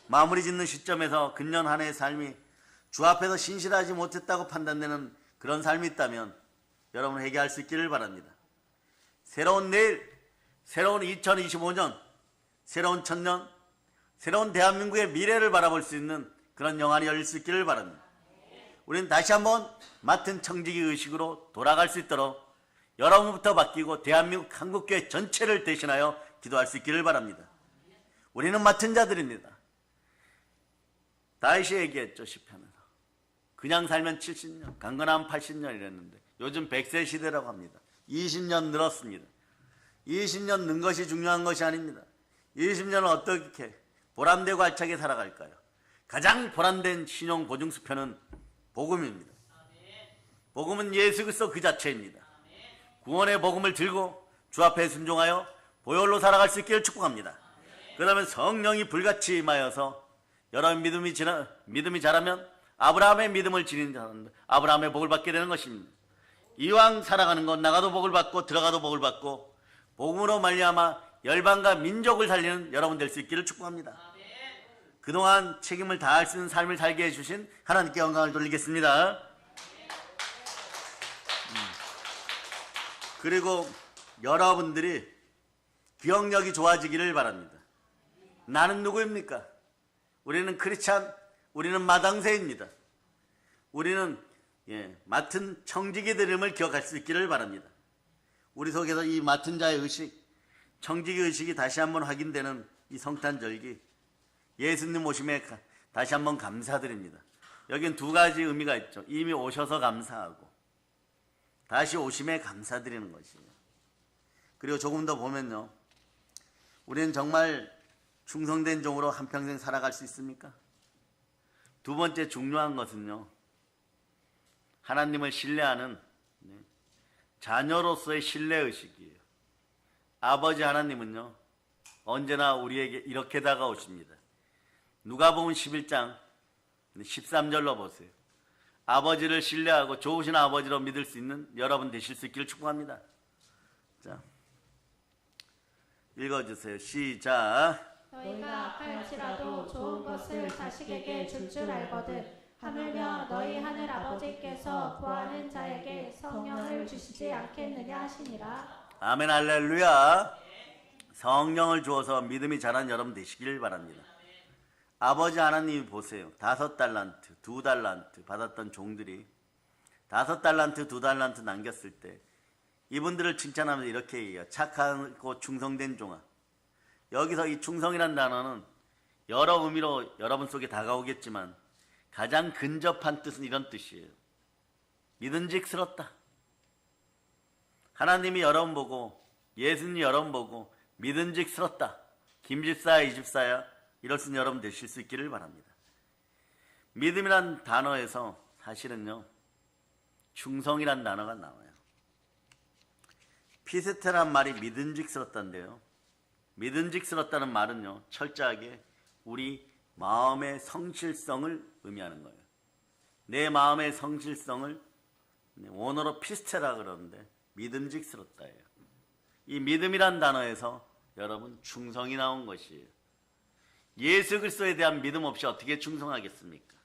마무리 짓는 시점에서 금년 한 해의 삶이 주 앞에서 신실하지 못했다고 판단되는 그런 삶이 있다면 여러분 회개할 수 있기를 바랍니다. 새로운 내일, 새로운 2025년, 새로운 천년, 새로운 대한민국의 미래를 바라볼 수 있는 그런 영안이 열릴 수 있기를 바랍니다. 우리는 다시 한번 맡은 청지기 의식으로 돌아갈 수 있도록 여러분부터 바뀌고 대한민국 한국교회 전체를 대신하여 기도할 수 있기를 바랍니다. 우리는 맡은 자들입니다. 다윗이 얘기했죠, 시편에서. 그냥 살면 70년, 강건하면 80년 이랬는데 요즘 100세 시대라고 합니다. 20년 늘었습니다. 20년 는 것이 중요한 것이 아닙니다. 20년을 어떻게 보람되고 알차게 살아갈까요? 가장 보람된 신용 보증수표는 복음입니다. 복음은 예수 그리스도 그 자체입니다. 구원의 복음을 들고 주 앞에 순종하여 보혈로 살아갈 수 있기를 축복합니다. 그러면 성령이 불같이 임하여서 여러분 믿음이 자라면 아브라함의 믿음을 지닌 자는 아브라함의 복을 받게 되는 것입니다. 이왕 살아가는 건 나가도 복을 받고 들어가도 복을 받고 복음으로 말미암아 열방과 민족을 살리는 여러분 될 수 있기를 축복합니다. 그동안 책임을 다할 수 있는 삶을 살게 해주신 하나님께 영광을 돌리겠습니다. 그리고 여러분들이 기억력이 좋아지기를 바랍니다. 나는 누구입니까? 우리는 크리스찬, 우리는 마당새입니다. 우리는 맡은 청지기들임을 기억할 수 있기를 바랍니다. 우리 속에서 이 맡은 자의 의식, 청지기 의식이 다시 한번 확인되는 이 성탄절기, 예수님 오심에 다시 한번 감사드립니다. 여긴 두 가지 의미가 있죠. 이미 오셔서 감사하고 다시 오심에 감사드리는 것이에요. 그리고 조금 더 보면요, 우리는 정말 충성된 종으로 한평생 살아갈 수 있습니까? 두 번째 중요한 것은요, 하나님을 신뢰하는 자녀로서의 신뢰의식이에요. 아버지 하나님은요, 언제나 우리에게 이렇게 다가오십니다. 누가복음 11장 13절로 보세요. 아버지를 신뢰하고 좋으신 아버지로 믿을 수 있는 여러분 되실 수 있기를 축복합니다. 자, 읽어주세요. 시작. 너희가 악할지라도 좋은 것을 자식에게 줄 줄 알거든 하물며 너희 하늘 아버지께서 구하는 자에게 성령을 주시지 않겠느냐 하시니라. 아멘 할렐루야. 성령을 주어서 믿음이 자란 여러분 되시길 바랍니다. 아버지 하나님이 보세요. 5달란트, 2달란트 받았던 종들이 5달란트, 2달란트 남겼을 때 이분들을 칭찬하면서 이렇게 얘기해요. 착하고 충성된 종아. 여기서 이 충성이라는 단어는 여러 의미로 여러분 속에 다가오겠지만 가장 근접한 뜻은 이런 뜻이에요. 믿음직스럽다. 하나님이 여러분 보고, 예수님이 여러분 보고 믿음직스럽다. 김집사야, 이집사야, 이럴 수 있는 여러분 되실 수 있기를 바랍니다. 믿음이란 단어에서 사실은요, 충성이란 단어가 나와요. 피스테란 말이 믿음직스럽다인데요. 믿음직스럽다는 말은요, 철저하게 우리 마음의 성실성을 의미하는 거예요. 내 마음의 성실성을 원어로 피스테라 그러는데 믿음직스럽다예요. 이 믿음이란 단어에서 여러분 충성이 나온 것이에요. 예수 그리스도에 대한 믿음 없이 어떻게 충성하겠습니까?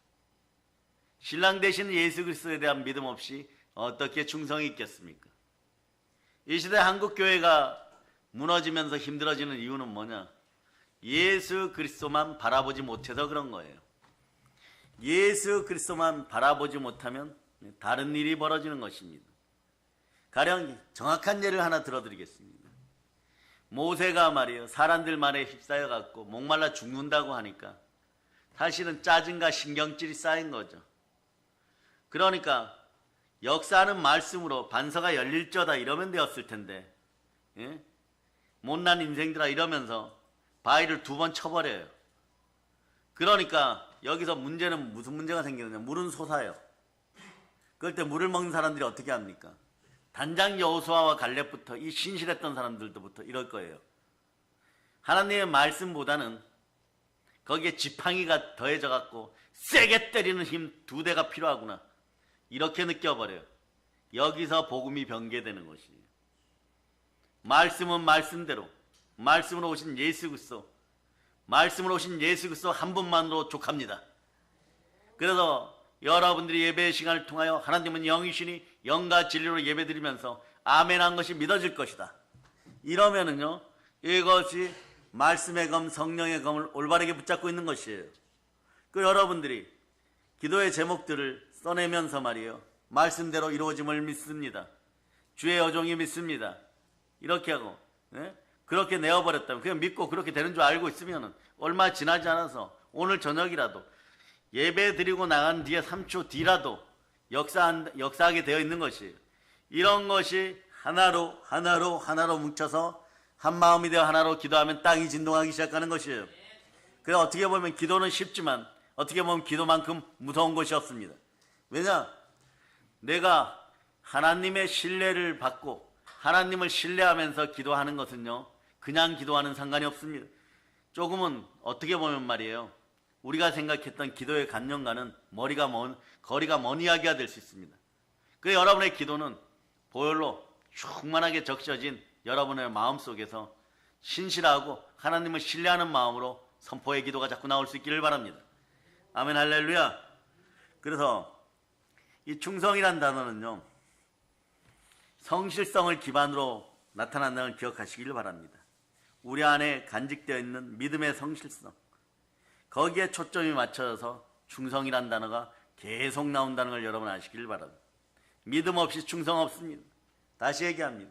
신랑 되시는 예수 그리스도에 대한 믿음 없이 어떻게 충성이 있겠습니까? 이 시대 한국교회가 무너지면서 힘들어지는 이유는 뭐냐? 예수 그리스도만 바라보지 못해서 그런 거예요. 예수 그리스도만 바라보지 못하면 다른 일이 벌어지는 것입니다. 가령 정확한 예를 하나 들어드리겠습니다. 모세가 말이에요, 사람들 말에 휩싸여 갖고 목말라 죽는다고 하니까 사실은 짜증과 신경질이 쌓인 거죠. 그러니까 역사하는 말씀으로 반서가 열릴저다 이러면 되었을 텐데, 예? 못난 인생들아 이러면서 바위를 2번 쳐버려요. 그러니까 여기서 문제는 무슨 문제가 생기느냐? 물은 솟아요. 그럴 때 물을 먹는 사람들이 어떻게 합니까? 단장 여호수아와 갈렙부터 이 신실했던 사람들도부터 이럴 거예요. 하나님의 말씀보다는 거기에 지팡이가 더해져 갖고 세게 때리는 힘 2대가 필요하구나, 이렇게 느껴버려요. 여기서 복음이 변개되는 것이에요. 말씀은 말씀대로, 말씀으로 오신 예수 그리스도, 말씀으로 오신 예수 그리스도 한 분만으로 족합니다. 그래서 여러분들이 예배의 시간을 통하여 하나님은 영이시니 영과 진리로 예배드리면서 아멘한 것이 믿어질 것이다. 이러면은요, 이것이 말씀의 검, 성령의 검을 올바르게 붙잡고 있는 것이에요. 그 여러분들이 기도의 제목들을 써내면서 말이에요, 말씀대로 이루어짐을 믿습니다. 주의 여종이 믿습니다. 이렇게 하고, 예? 그렇게 내어버렸다면, 그냥 믿고 그렇게 되는 줄 알고 있으면 얼마 지나지 않아서 오늘 저녁이라도 예배 드리고 나간 뒤에 3초 뒤라도 역사하게 되어 있는 것이에요. 이런 것이 하나로 뭉쳐서 한 마음이 되어 하나로 기도하면 땅이 진동하기 시작하는 것이에요. 그래서 어떻게 보면 기도는 쉽지만 어떻게 보면 기도만큼 무서운 것이 없습니다. 왜냐? 내가 하나님의 신뢰를 받고 하나님을 신뢰하면서 기도하는 것은요, 그냥 기도하는 상관이 없습니다. 조금은 어떻게 보면 말이에요, 우리가 생각했던 기도의 관념과는 거리가 먼 이야기가 될 수 있습니다. 그래서 여러분의 기도는 보혈로 충만하게 적셔진 여러분의 마음 속에서 신실하고 하나님을 신뢰하는 마음으로 선포의 기도가 자꾸 나올 수 있기를 바랍니다. 아멘, 할렐루야. 그래서 이 충성이란 단어는요, 성실성을 기반으로 나타난다는 걸 기억하시기를 바랍니다. 우리 안에 간직되어 있는 믿음의 성실성, 거기에 초점이 맞춰져서 충성이란 단어가 계속 나온다는 걸 여러분 아시기를 바랍니다. 믿음 없이 충성 없습니다. 다시 얘기합니다.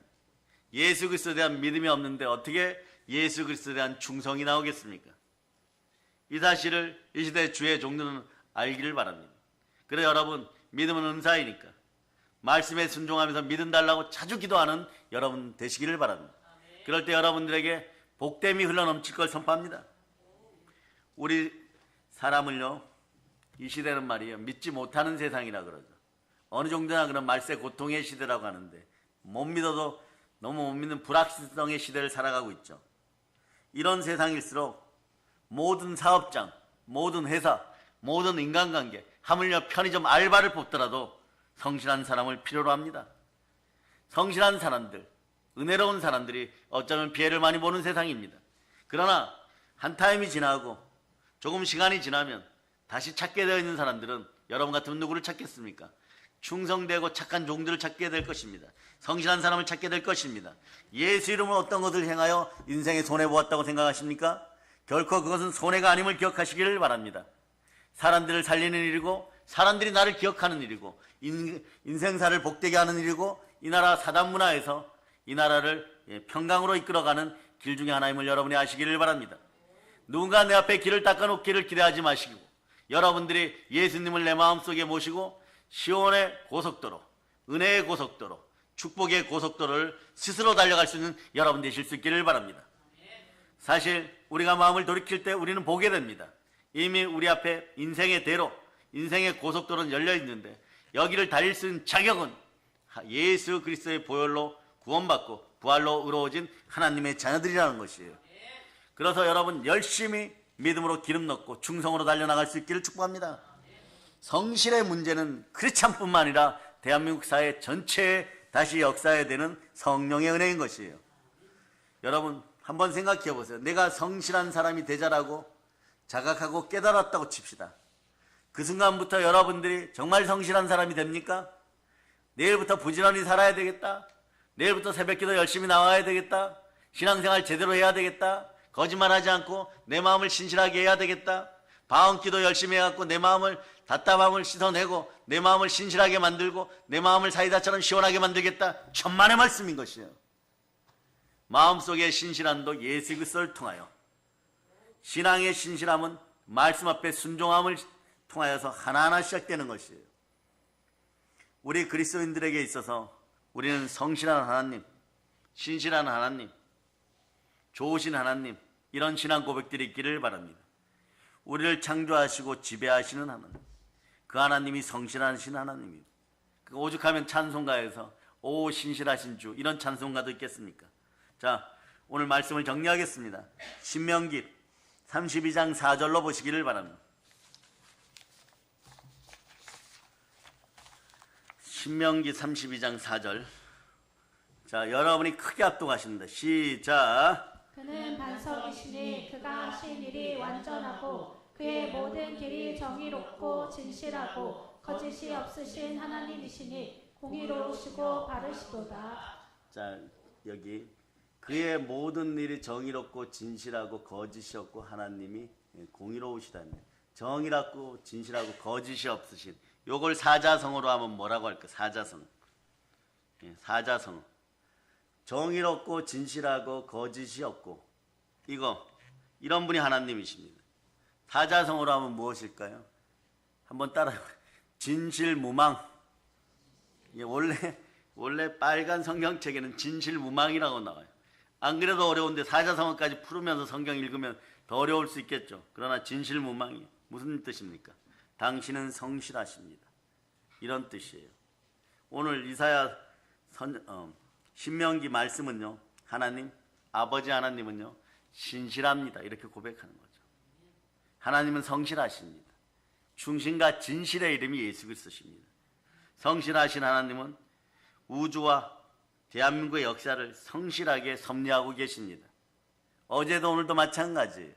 예수 그리스도에 대한 믿음이 없는데 어떻게 예수 그리스도에 대한 충성이 나오겠습니까? 이 사실을 이 시대의 주의 종들은 알기를 바랍니다. 그래 여러분, 믿음은 은사이니까 말씀에 순종하면서 믿음 달라고 자주 기도하는 여러분 되시기를 바랍니다. 그럴 때 여러분들에게 복됨이 흘러넘칠 걸 선포합니다. 우리 사람을요, 이 시대는 말이에요, 믿지 못하는 세상이라 그러죠. 어느 정도나 그런 말세 고통의 시대라고 하는데 못 믿어도 너무 못 믿는 불확실성의 시대를 살아가고 있죠. 이런 세상일수록 모든 사업장, 모든 회사, 모든 인간관계, 하물며 편의점 알바를 뽑더라도 성실한 사람을 필요로 합니다. 성실한 사람들, 은혜로운 사람들이 어쩌면 피해를 많이 보는 세상입니다. 그러나 한 타임이 지나고 조금 시간이 지나면 다시 찾게 되어 있는 사람들은 여러분 같으면 누구를 찾겠습니까? 충성되고 착한 종들을 찾게 될 것입니다. 성실한 사람을 찾게 될 것입니다. 예수 이름으로 어떤 것을 행하여 인생에 손해보았다고 생각하십니까? 결코 그것은 손해가 아님을 기억하시기를 바랍니다. 사람들을 살리는 일이고 사람들이 나를 기억하는 일이고 인생사를 복되게 하는 일이고 이 나라 사단 문화에서 이 나라를 평강으로 이끌어가는 길 중에 하나임을 여러분이 아시기를 바랍니다. 누군가 내 앞에 길을 닦아놓기를 기대하지 마시고 여러분들이 예수님을 내 마음속에 모시고 시온의 고속도로, 은혜의 고속도로, 축복의 고속도로를 스스로 달려갈 수 있는 여러분 되실 수 있기를 바랍니다. 사실 우리가 마음을 돌이킬 때 우리는 보게 됩니다. 이미 우리 앞에 인생의 대로, 인생의 고속도로는 열려 있는데 여기를 달릴 수 있는 자격은 예수 그리스도의 보혈로 구원받고 부활로 의로워진 하나님의 자녀들이라는 것이에요. 그래서 여러분 열심히 믿음으로 기름 넣고 충성으로 달려나갈 수 있기를 축복합니다. 성실의 문제는 크리스찬뿐만 아니라 대한민국 사회 전체에 다시 역사해야 되는 성령의 은혜인 것이에요. 여러분 한번 생각해 보세요. 내가 성실한 사람이 되자라고 자각하고 깨달았다고 칩시다. 그 순간부터 여러분들이 정말 성실한 사람이 됩니까? 내일부터 부지런히 살아야 되겠다. 내일부터 새벽기도 열심히 나와야 되겠다. 신앙생활 제대로 해야 되겠다. 거짓말하지 않고 내 마음을 신실하게 해야 되겠다. 방언기도 열심히 해갖고 내 마음을 답답함을 씻어내고 내 마음을 신실하게 만들고 내 마음을 사이다처럼 시원하게 만들겠다. 천만의 말씀인 것이에요. 마음속의 신실함도 예수 그리스도를 통하여, 신앙의 신실함은 말씀 앞에 순종함을 통하여서 하나하나 시작되는 것이에요. 우리 그리스도인들에게 있어서 우리는 성실한 하나님, 신실한 하나님, 좋으신 하나님, 이런 신앙 고백들이 있기를 바랍니다. 우리를 창조하시고 지배하시는 하나님, 그 하나님이 성실하신 하나님입니다. 오죽하면 찬송가에서 오 신실하신 주, 이런 찬송가도 있겠습니까? 자, 오늘 말씀을 정리하겠습니다. 신명기 32장 4절로 보시기를 바랍니다. 신명기 32장 4절. 자, 여러분이 크게 합독하십니다. 시작. 그는 반석이시니 그가 하신 일이 완전하고 그의 모든 길이 정의롭고 진실하고 거짓이 없으신 하나님이시니 공의로우시고 바르시도다. 자, 여기 그의 모든 일이 정의롭고 진실하고 거짓이 없고 하나님이 공의로우시다니. 정의롭고 진실하고 거짓이 없으신, 요걸 사자성어로 하면 뭐라고 할까? 사자성. 사자성어. 정의롭고 진실하고 거짓이 없고, 이런 분이 하나님이십니다. 사자성어로 하면 무엇일까요? 한번 따라해요. 진실무망. 원래 빨간 성경책에는 진실무망이라고 나와요. 안 그래도 어려운데 사자성어까지 풀으면서 성경 읽으면 더 어려울 수 있겠죠. 그러나 진실무망이 무슨 뜻입니까? 당신은 성실하십니다. 이런 뜻이에요. 오늘 이사야 신명기 말씀은요, 하나님, 아버지 하나님은요 신실합니다, 이렇게 고백하는 거죠. 하나님은 성실하십니다. 충신과 진실의 이름이 예수 그리스도십니다. 성실하신 하나님은 우주와 대한민국의 역사를 성실하게 섭리하고 계십니다. 어제도 오늘도 마찬가지예요.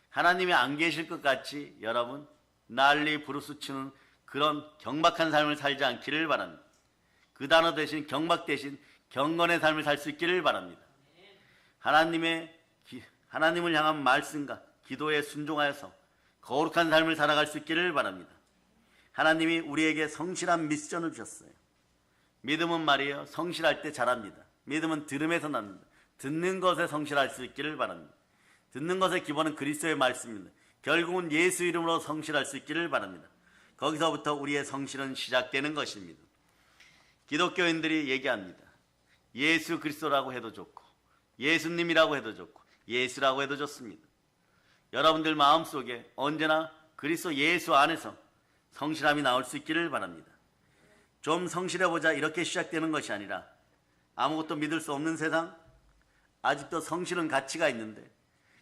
하나님이 안 계실 것 같이 여러분 난리 부르스치는 그런 경박한 삶을 살지 않기를 바랍니다. 그 단어 대신 경박 대신 경건의 삶을 살 수 있기를 바랍니다. 하나님을 향한 말씀과 기도에 순종하여서 거룩한 삶을 살아갈 수 있기를 바랍니다. 하나님이 우리에게 성실한 미션을 주셨어요. 믿음은 말이에요, 성실할 때 잘합니다. 믿음은 들음에서 납니다. 듣는 것에 성실할 수 있기를 바랍니다. 듣는 것의 기본은 그리스도의 말씀입니다. 결국은 예수 이름으로 성실할 수 있기를 바랍니다. 거기서부터 우리의 성실은 시작되는 것입니다. 기독교인들이 얘기합니다. 예수 그리스도라고 해도 좋고 예수님이라고 해도 좋고 예수라고 해도 좋습니다. 여러분들 마음속에 언제나 그리스도 예수 안에서 성실함이 나올 수 있기를 바랍니다. 좀 성실해보자 이렇게 시작되는 것이 아니라 아무것도 믿을 수 없는 세상, 아직도 성실은 가치가 있는데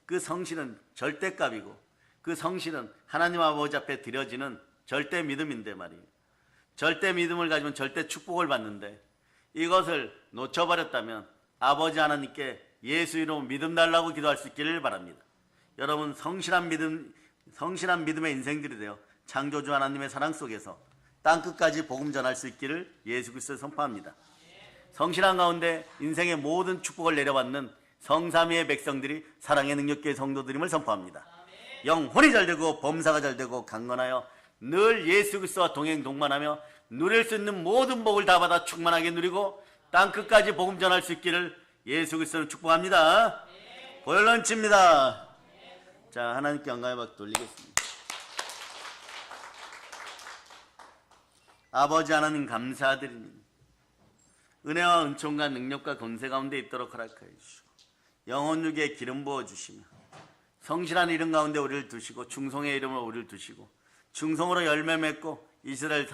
그 성실은 절대값이고 그 성실은 하나님 아버지 앞에 드려지는 절대 믿음인데 말이에요. 절대 믿음을 가지면 절대 축복을 받는데 이것을 놓쳐버렸다면 아버지 하나님께 예수 이름으로 믿음 달라고 기도할 수 있기를 바랍니다. 여러분 성실한 믿음의 인생들이 되어 창조주 하나님의 사랑 속에서 땅끝까지 복음 전할 수 있기를 예수 그리스도에 선포합니다. 성실한 가운데 인생의 모든 축복을 내려받는 성삼위의 백성들이 사랑의 능력교회 성도들임을 선포합니다. 영혼이 잘되고 범사가 잘되고 강건하여 늘 예수 그리스도와 동행 동반하며 누릴 수 있는 모든 복을 다 받아 충만하게 누리고 땅끝까지 복음 전할 수 있기를 예수 그리스도로 축복합니다. 보혈런치입니다. 자, 하나님께 영광의 박수 돌리겠습니다. 아버지 하나님 감사드립니다. 은혜와 은총과 능력과 권세 가운데 있도록 허락하여 주시고 영혼 육에 기름 부어 주시며 성실한 이름 가운데 우리를 두시고 충성의 이름으로 우리를 두시고 충성으로 열매 맺고 이스라엘